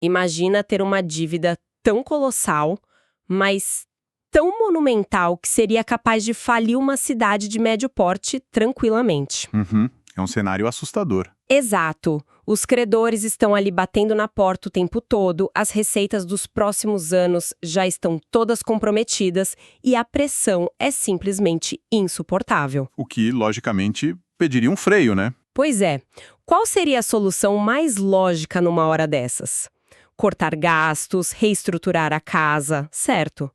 Imagina ter uma dívida tão colossal, mas tão monumental que seria capaz de falir uma cidade de médio porte tranquilamente. Uhum. É um cenário assustador. Exato. Os credores estão ali batendo na porta o tempo todo, as receitas dos próximos anos já estão todas comprometidas e a pressão é simplesmente insuportável. O que, logicamente, pediria um freio, né? Pois é. Qual seria a solução mais lógica numa hora dessas? Cortar gastos, reestruturar a casa, certo?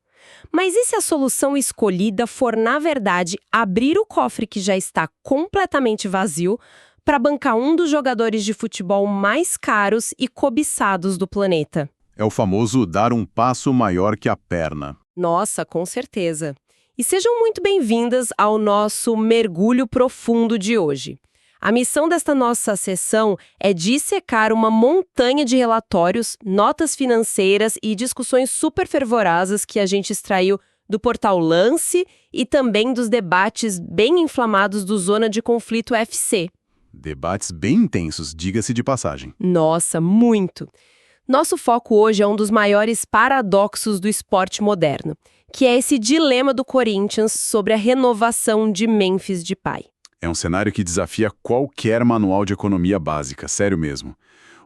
Mas e se a solução escolhida for, na verdade, abrir o cofre que já está completamente vazio para bancar um dos jogadores de futebol mais caros e cobiçados do planeta? É o famoso dar um passo maior que a perna. Nossa, com certeza. E sejam muito bem-vindas ao nosso mergulho profundo de hoje. A missão desta nossa sessão é dissecar uma montanha de relatórios, notas financeiras e discussões super fervorosas que a gente extraiu do portal Lance e também dos debates bem inflamados do Zona de Conflito FC. Debates bem intensos, diga-se de passagem. Nossa, muito! Nosso foco hoje é um dos maiores paradoxos do esporte moderno, que é esse dilema do Corinthians sobre a renovação de Memphis Depay. É um cenário que desafia qualquer manual de economia básica, sério mesmo.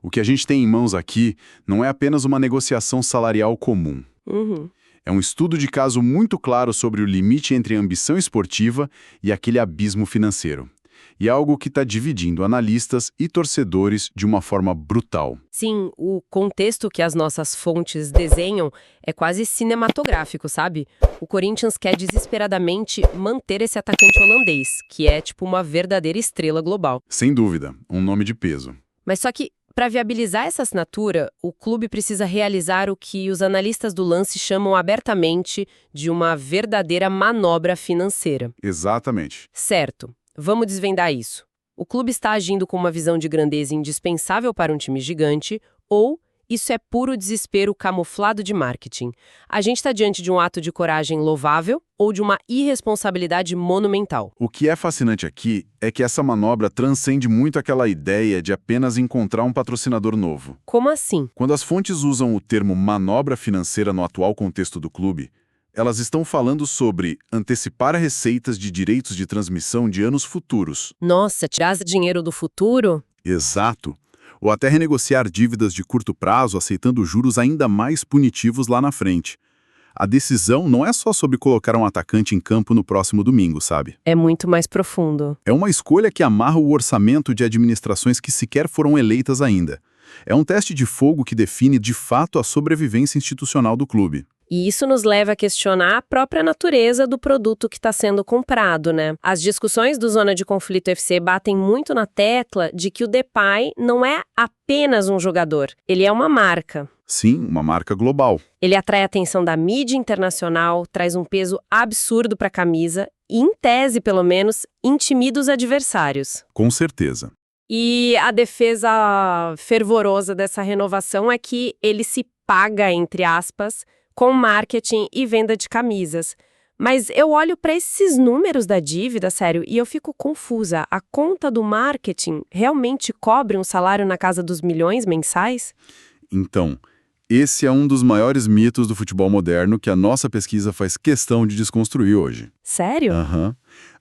O que a gente tem em mãos aqui não é apenas uma negociação salarial comum. É um estudo de caso muito claro sobre o limite entre a ambição esportiva e aquele abismo financeiro. E é algo que está dividindo analistas e torcedores de uma forma brutal. Sim, o contexto que as nossas fontes desenham é quase cinematográfico, sabe? O Corinthians quer desesperadamente manter esse atacante holandês, que é tipo uma verdadeira estrela global. Sem dúvida, um nome de peso. Mas só que, para viabilizar essa assinatura, o clube precisa realizar o que os analistas do Lance chamam abertamente de uma verdadeira manobra financeira. Exatamente. Certo. Vamos desvendar isso. O clube está agindo com uma visão de grandeza indispensável para um time gigante, ou isso é puro desespero camuflado de marketing? A gente está diante de um ato de coragem louvável ou de uma irresponsabilidade monumental? O que é fascinante aqui é que essa manobra transcende muito aquela ideia de apenas encontrar um patrocinador novo. Como assim? Quando as fontes usam o termo manobra financeira no atual contexto do clube, elas estão falando sobre antecipar receitas de direitos de transmissão de anos futuros. Nossa, tirar dinheiro do futuro? Exato. Ou até renegociar dívidas de curto prazo, aceitando juros ainda mais punitivos lá na frente. A decisão não é só sobre colocar um atacante em campo no próximo domingo, sabe? É muito mais profundo. É uma escolha que amarra o orçamento de administrações que sequer foram eleitas ainda. É um teste de fogo que define de fato a sobrevivência institucional do clube. E isso nos leva a questionar a própria natureza do produto que está sendo comprado, né? As discussões do Zona de Conflito FC batem muito na tecla de que o Depay não é apenas um jogador, ele é uma marca. Sim, uma marca global. Ele atrai a atenção da mídia internacional, traz um peso absurdo para a camisa e, em tese, pelo menos, intimida os adversários. Com certeza. E a defesa fervorosa dessa renovação é que ele se paga, entre aspas, com marketing e venda de camisas. Mas eu olho para esses números da dívida, sério, e eu fico confusa. A conta do marketing realmente cobre um salário na casa dos milhões mensais? Então, esse é um dos maiores mitos do futebol moderno que a nossa pesquisa faz questão de desconstruir hoje. Sério?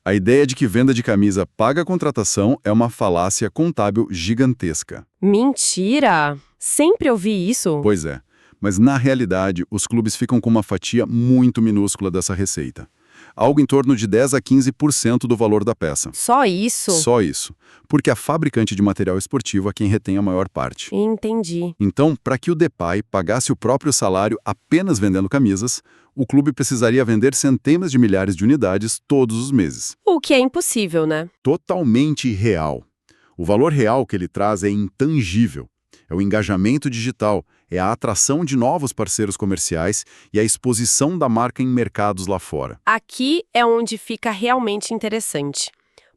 A ideia de que venda de camisa paga a contratação é uma falácia contábil gigantesca. Mentira! Sempre ouvi isso. Pois é. Mas, na realidade, os clubes ficam com uma fatia muito minúscula dessa receita. Algo em torno de 10 a 15% do valor da peça. Só isso? Só isso. Porque a fabricante de material esportivo é quem retém a maior parte. Entendi. Então, para que o Depay pagasse o próprio salário apenas vendendo camisas, o clube precisaria vender centenas de milhares de unidades todos os meses. O que é impossível, né? Totalmente irreal. O valor real que ele traz é intangível. É o engajamento digital, é a atração de novos parceiros comerciais e a exposição da marca em mercados lá fora. Aqui é onde fica realmente interessante.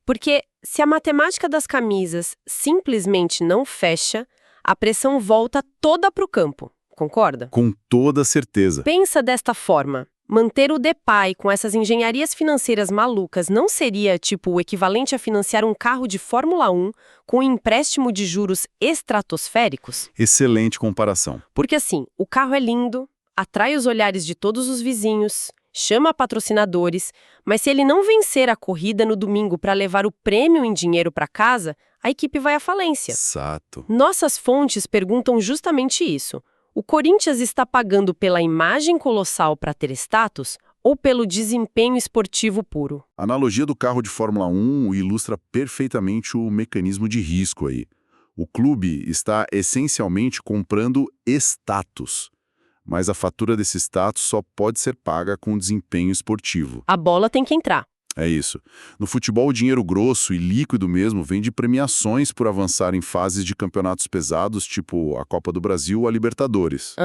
Porque se a matemática das camisas simplesmente não fecha, a pressão volta toda para o campo. Concorda? Com toda certeza. Pensa desta forma. Manter o Depay com essas engenharias financeiras malucas não seria, tipo, o equivalente a financiar um carro de Fórmula 1 com um empréstimo de juros estratosféricos? Excelente comparação. Porque assim, o carro é lindo, atrai os olhares de todos os vizinhos, chama patrocinadores, mas se ele não vencer a corrida no domingo para levar o prêmio em dinheiro para casa, a equipe vai à falência. Exato. Nossas fontes perguntam justamente isso. O Corinthians está pagando pela imagem colossal para ter status ou pelo desempenho esportivo puro? A analogia do carro de Fórmula 1 ilustra perfeitamente o mecanismo de risco aí. O clube está essencialmente comprando status, mas a fatura desse status só pode ser paga com desempenho esportivo. A bola tem que entrar. É isso. No futebol, o dinheiro grosso e líquido mesmo vem de premiações por avançar em fases de campeonatos pesados, tipo a Copa do Brasil ou a Libertadores.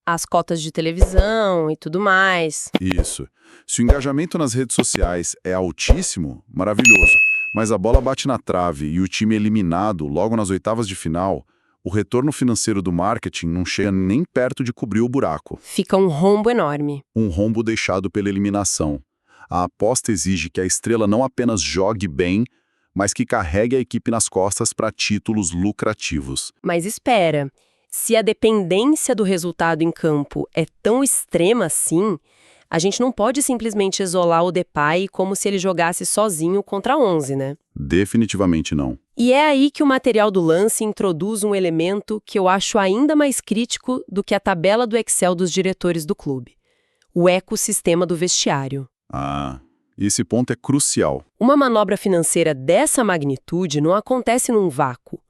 As cotas de televisão e tudo mais. Isso. Se o engajamento nas redes sociais é altíssimo, maravilhoso. Mas a bola bate na trave e o time é eliminado logo nas oitavas de final, o retorno financeiro do marketing não chega nem perto de cobrir o buraco. Fica um rombo enorme. Um rombo deixado pela eliminação. A aposta exige que a estrela não apenas jogue bem, mas que carregue a equipe nas costas para títulos lucrativos. Mas espera, se a dependência do resultado em campo é tão extrema assim, a gente não pode simplesmente isolar o Depay como se ele jogasse sozinho contra 11, né? Definitivamente não. E é aí que o material do lance introduz um elemento que eu acho ainda mais crítico do que a tabela do Excel dos diretores do clube: o ecossistema do vestiário. Esse ponto é crucial. Uma manobra financeira dessa magnitude não acontece num vácuo.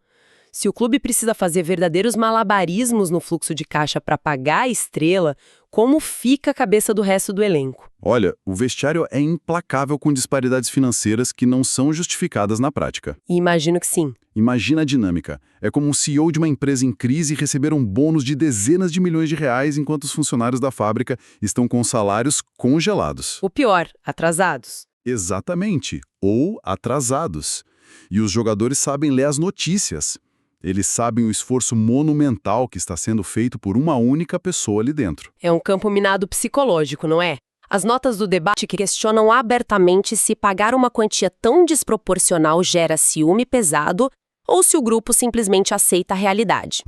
Se o clube precisa fazer verdadeiros malabarismos no fluxo de caixa para pagar a estrela, como fica a cabeça do resto do elenco? Olha, o vestiário é implacável com disparidades financeiras que não são justificadas na prática. E imagino que sim. Imagina a dinâmica. É como um CEO de uma empresa em crise receber um bônus de dezenas de milhões de reais enquanto os funcionários da fábrica estão com salários congelados. O pior, atrasados. Exatamente. Ou atrasados. E os jogadores sabem ler as notícias. Eles sabem o esforço monumental que está sendo feito por uma única pessoa ali dentro. É um campo minado psicológico, não é? As notas do debate que questionam abertamente se pagar uma quantia tão desproporcional gera ciúme pesado ou se o grupo simplesmente aceita a realidade.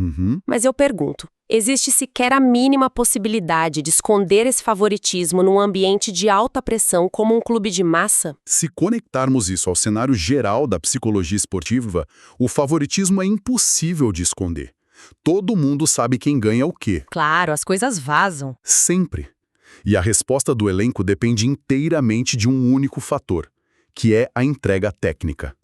Mas eu pergunto, existe sequer a mínima possibilidade de esconder esse favoritismo num ambiente de alta pressão como um clube de massa? Se conectarmos isso ao cenário geral da psicologia esportiva, o favoritismo é impossível de esconder. Todo mundo sabe quem ganha o quê. Claro, as coisas vazam. Sempre. E a resposta do elenco depende inteiramente de um único fator, que é a entrega técnica.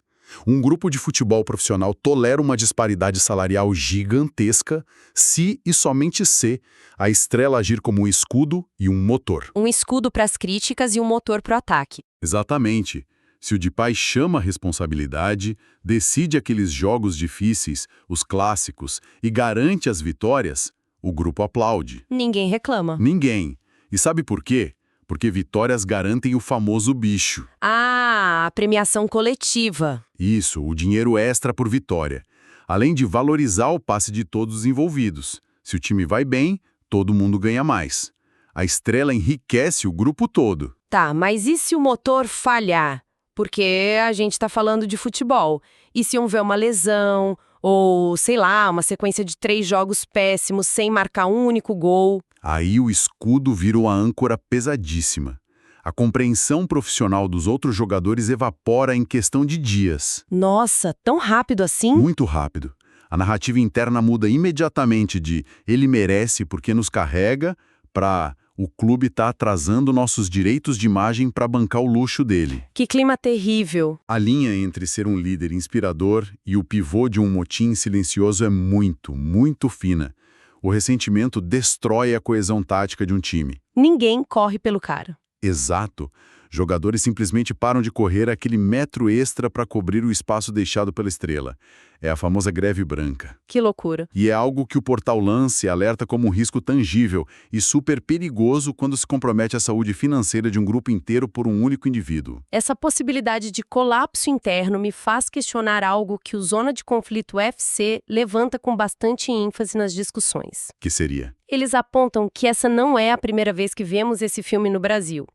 Um grupo de futebol profissional tolera uma disparidade salarial gigantesca se e somente se a estrela agir como um escudo e um motor. Um escudo para as críticas e um motor para o ataque. Exatamente. Se o Depay chama a responsabilidade, decide aqueles jogos difíceis, os clássicos, e garante as vitórias, o grupo aplaude. Ninguém reclama. Ninguém. E sabe por quê? Porque vitórias garantem o famoso bicho. A premiação coletiva. Isso, o dinheiro extra por vitória. Além de valorizar o passe de todos os envolvidos. Se o time vai bem, todo mundo ganha mais. A estrela enriquece o grupo todo. Tá, mas e se o motor falhar? Porque a gente tá falando de futebol. E se houver uma lesão, ou, sei lá, uma sequência de 3 jogos péssimos sem marcar um único gol? Aí o escudo vira uma âncora pesadíssima. A compreensão profissional dos outros jogadores evapora em questão de dias. Nossa, tão rápido assim? Muito rápido. A narrativa interna muda imediatamente de ele merece porque nos carrega para o clube tá atrasando nossos direitos de imagem para bancar o luxo dele. Que clima terrível. A linha entre ser um líder inspirador e o pivô de um motim silencioso é muito, muito fina. O ressentimento destrói a coesão tática de um time. Ninguém corre pelo cara. Exato. Jogadores simplesmente param de correr aquele metro extra para cobrir o espaço deixado pela estrela. É a famosa greve branca. Que loucura. E é algo que o portal Lance alerta como um risco tangível e super perigoso quando se compromete a saúde financeira de um grupo inteiro por um único indivíduo. Essa possibilidade de colapso interno me faz questionar algo que o Zona de Conflito UFC levanta com bastante ênfase nas discussões. Que seria? Eles apontam que essa não é a primeira vez que vemos esse filme no Brasil.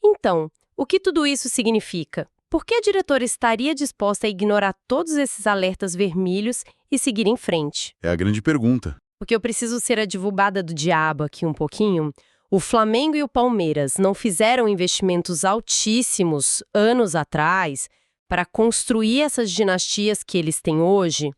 Então, o que tudo isso significa? Por que a diretora estaria disposta a ignorar todos esses alertas vermelhos e seguir em frente? É a grande pergunta. Porque eu preciso ser a advogada do diabo aqui um pouquinho. O Flamengo e o Palmeiras não fizeram investimentos altíssimos anos atrás para construir essas dinastias que eles têm hoje?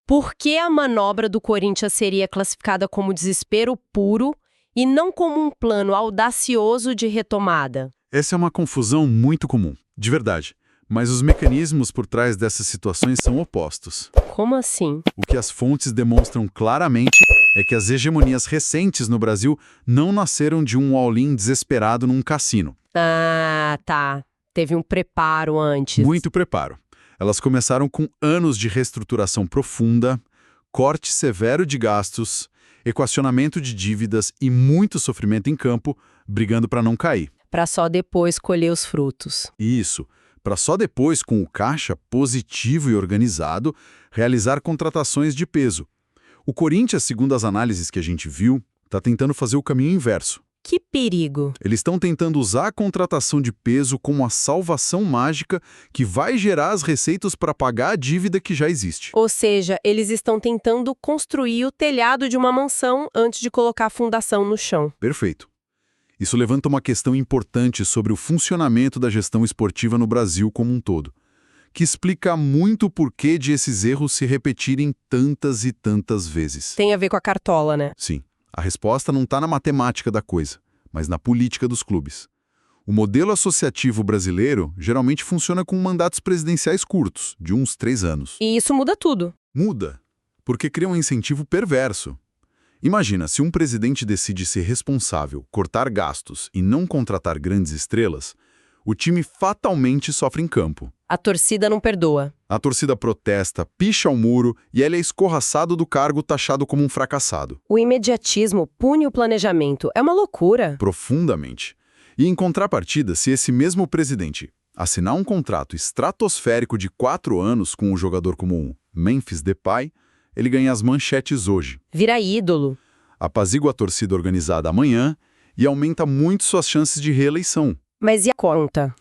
Por que a manobra do Corinthians seria classificada como desespero puro e não como um plano audacioso de retomada? Essa é uma confusão muito comum, de verdade. Mas os mecanismos por trás dessas situações são opostos. Como assim? O que as fontes demonstram claramente é que as hegemonias recentes no Brasil não nasceram de um all-in desesperado num cassino. Ah, tá. Teve um preparo antes. Muito preparo. Elas começaram com anos de reestruturação profunda, corte severo de gastos, equacionamento de dívidas e muito sofrimento em campo, brigando para não cair. Para só depois colher os frutos. Isso, para só depois, com o caixa positivo e organizado, realizar contratações de peso. O Corinthians, segundo as análises que a gente viu, está tentando fazer o caminho inverso. Que perigo! Eles estão tentando usar a contratação de peso como a salvação mágica que vai gerar as receitas para pagar a dívida que já existe. Ou seja, eles estão tentando construir o telhado de uma mansão antes de colocar a fundação no chão. Perfeito. Isso levanta uma questão importante sobre o funcionamento da gestão esportiva no Brasil como um todo, que explica muito o porquê de esses erros se repetirem tantas e tantas vezes. Tem a ver com a cartola, né? Sim. A resposta não está na matemática da coisa, mas na política dos clubes. O modelo associativo brasileiro geralmente funciona com mandatos presidenciais curtos, de uns 3 anos. E isso muda tudo. Muda, porque cria um incentivo perverso. Imagina, se um presidente decide ser responsável, cortar gastos e não contratar grandes estrelas, o time fatalmente sofre em campo. A torcida não perdoa. A torcida protesta, picha ao muro e ele é escorraçado do cargo taxado como um fracassado. O imediatismo pune o planejamento. É uma loucura. Profundamente. E em contrapartida, se esse mesmo presidente assinar um contrato estratosférico de 4 anos com um jogador como um Memphis Depay, ele ganha as manchetes hoje. Vira ídolo. Apazigua a torcida organizada amanhã e aumenta muito suas chances de reeleição. Mas e a conta?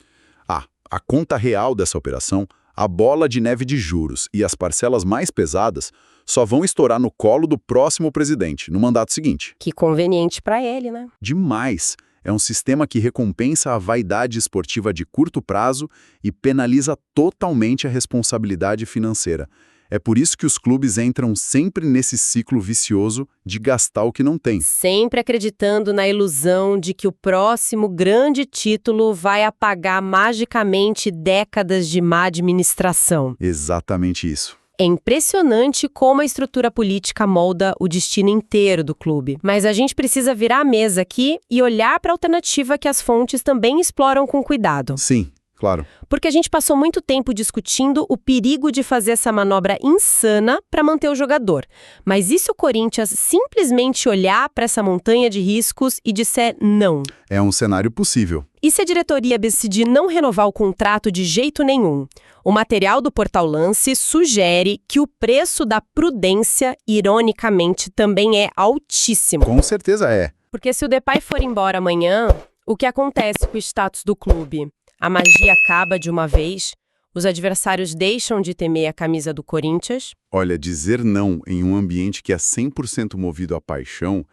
A conta real dessa operação, a bola de neve de juros e as parcelas mais pesadas só vão estourar no colo do próximo presidente, no mandato seguinte. Que conveniente para ele, né? Demais! É um sistema que recompensa a vaidade esportiva de curto prazo e penaliza totalmente a responsabilidade financeira. É por isso que os clubes entram sempre nesse ciclo vicioso de gastar o que não tem. Sempre acreditando na ilusão de que o próximo grande título vai apagar magicamente décadas de má administração. Exatamente isso. É impressionante como a estrutura política molda o destino inteiro do clube. Mas a gente precisa virar a mesa aqui e olhar para a alternativa que as fontes também exploram com cuidado. Sim. Claro. Porque a gente passou muito tempo discutindo o perigo de fazer essa manobra insana para manter o jogador. Mas e se o Corinthians simplesmente olhar para essa montanha de riscos e disser não? É um cenário possível. E se a diretoria decidir não renovar o contrato de jeito nenhum? O material do Portal Lance sugere que o preço da prudência, ironicamente, também é altíssimo. Com certeza é. Porque se o Depay for embora amanhã, o que acontece com o status do clube? A magia acaba de uma vez? Os adversários deixam de temer a camisa do Corinthians? Olha, dizer não em um ambiente que é 100% movido à paixão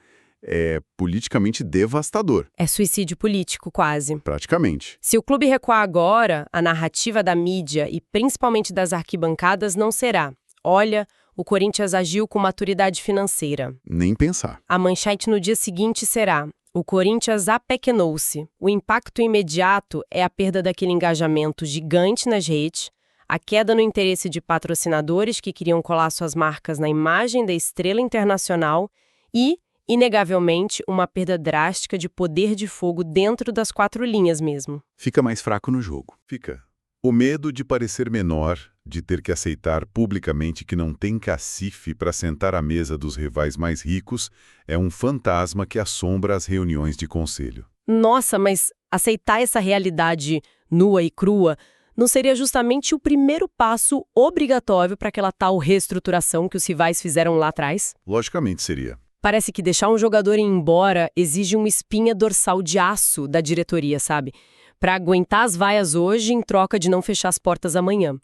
é politicamente devastador. É suicídio político, quase. Praticamente. Se o clube recuar agora, a narrativa da mídia e principalmente das arquibancadas não será: olha, o Corinthians agiu com maturidade financeira. Nem pensar. A manchete no dia seguinte será: o Corinthians apequenou-se. O impacto imediato é a perda daquele engajamento gigante nas redes, a queda no interesse de patrocinadores que queriam colar suas marcas na imagem da estrela internacional e, inegavelmente, uma perda drástica de poder de fogo dentro das 4 linhas mesmo. Fica mais fraco no jogo. Fica. O medo de parecer menor, de ter que aceitar publicamente que não tem cacife para sentar à mesa dos rivais mais ricos, é um fantasma que assombra as reuniões de conselho. Nossa, mas aceitar essa realidade nua e crua não seria justamente o primeiro passo obrigatório para aquela tal reestruturação que os rivais fizeram lá atrás? Logicamente seria. Parece que deixar um jogador ir embora exige uma espinha dorsal de aço da diretoria, sabe? Para aguentar as vaias hoje em troca de não fechar as portas amanhã.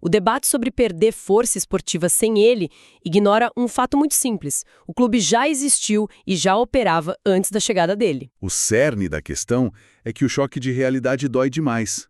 O debate sobre perder força esportiva sem ele ignora um fato muito simples. O clube já existiu e já operava antes da chegada dele. O cerne da questão é que o choque de realidade dói demais.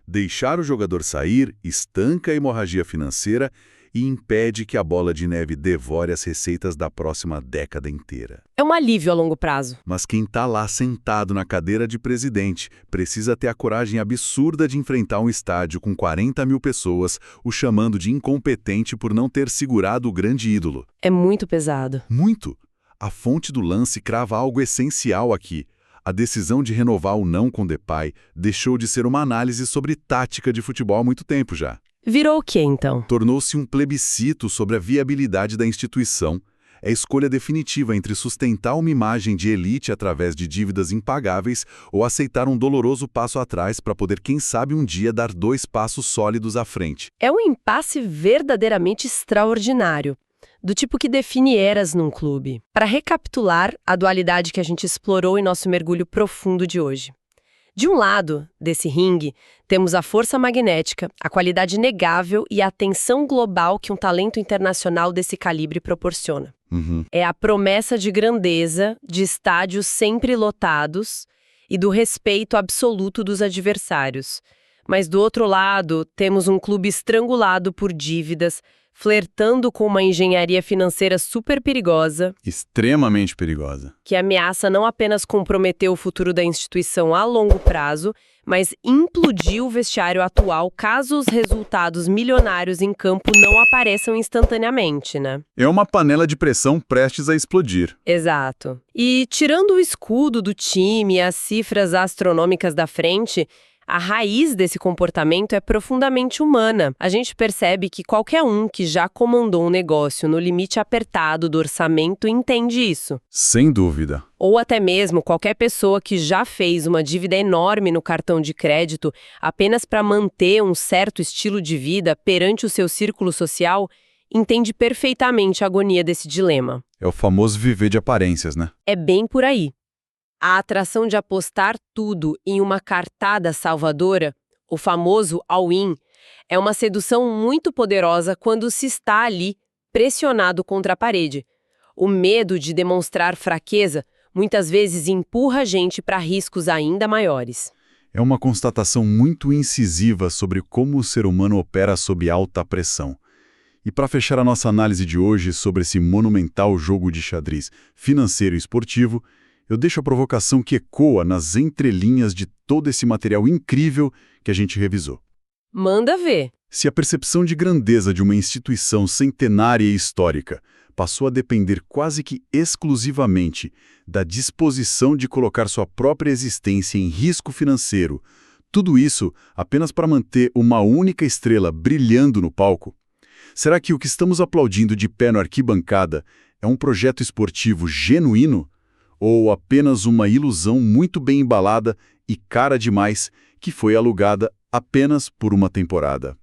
Deixar o jogador sair estanca a hemorragia financeira e impede que a bola de neve devore as receitas da próxima década inteira. É um alívio a longo prazo. Mas quem está lá sentado na cadeira de presidente precisa ter a coragem absurda de enfrentar um estádio com 40 mil pessoas, o chamando de incompetente por não ter segurado o grande ídolo. É muito pesado. Muito! A fonte do lance crava algo essencial aqui. A decisão de renovar o não com Depay deixou de ser uma análise sobre tática de futebol há muito tempo já. Virou o quê, então? Tornou-se um plebiscito sobre a viabilidade da instituição. É a escolha definitiva entre sustentar uma imagem de elite através de dívidas impagáveis ou aceitar um doloroso passo atrás para poder, quem sabe, um dia dar 2 passos sólidos à frente. É um impasse verdadeiramente extraordinário, do tipo que define eras num clube. Para recapitular a dualidade que a gente explorou em nosso mergulho profundo de hoje. De um lado desse ringue, temos a força magnética, a qualidade inegável e a atenção global que um talento internacional desse calibre proporciona. É a promessa de grandeza, de estádios sempre lotados e do respeito absoluto dos adversários. Mas do outro lado, temos um clube estrangulado por dívidas, flertando com uma engenharia financeira super perigosa, Extremamente perigosa. que ameaça não apenas comprometer o futuro da instituição a longo prazo, mas implodir o vestiário atual caso os resultados milionários em campo não apareçam instantaneamente, né? É uma panela de pressão prestes a explodir. Exato. E tirando o escudo do time e as cifras astronômicas da frente, a raiz desse comportamento é profundamente humana. A gente percebe que qualquer um que já comandou um negócio no limite apertado do orçamento entende isso. Sem dúvida. Ou até mesmo qualquer pessoa que já fez uma dívida enorme no cartão de crédito apenas para manter um certo estilo de vida perante o seu círculo social, entende perfeitamente a agonia desse dilema. É o famoso viver de aparências, né? É bem por aí. A atração de apostar tudo em uma cartada salvadora, o famoso all-in, é uma sedução muito poderosa quando se está ali, pressionado contra a parede. O medo de demonstrar fraqueza muitas vezes empurra a gente para riscos ainda maiores. É uma constatação muito incisiva sobre como o ser humano opera sob alta pressão. E para fechar a nossa análise de hoje sobre esse monumental jogo de xadrez financeiro e esportivo, eu deixo a provocação que ecoa nas entrelinhas de todo esse material incrível que a gente revisou. Manda ver! Se a percepção de grandeza de uma instituição centenária e histórica passou a depender quase que exclusivamente da disposição de colocar sua própria existência em risco financeiro, tudo isso apenas para manter uma única estrela brilhando no palco, será que o que estamos aplaudindo de pé na arquibancada é um projeto esportivo genuíno? Ou apenas uma ilusão muito bem embalada e cara demais que foi alugada apenas por uma temporada?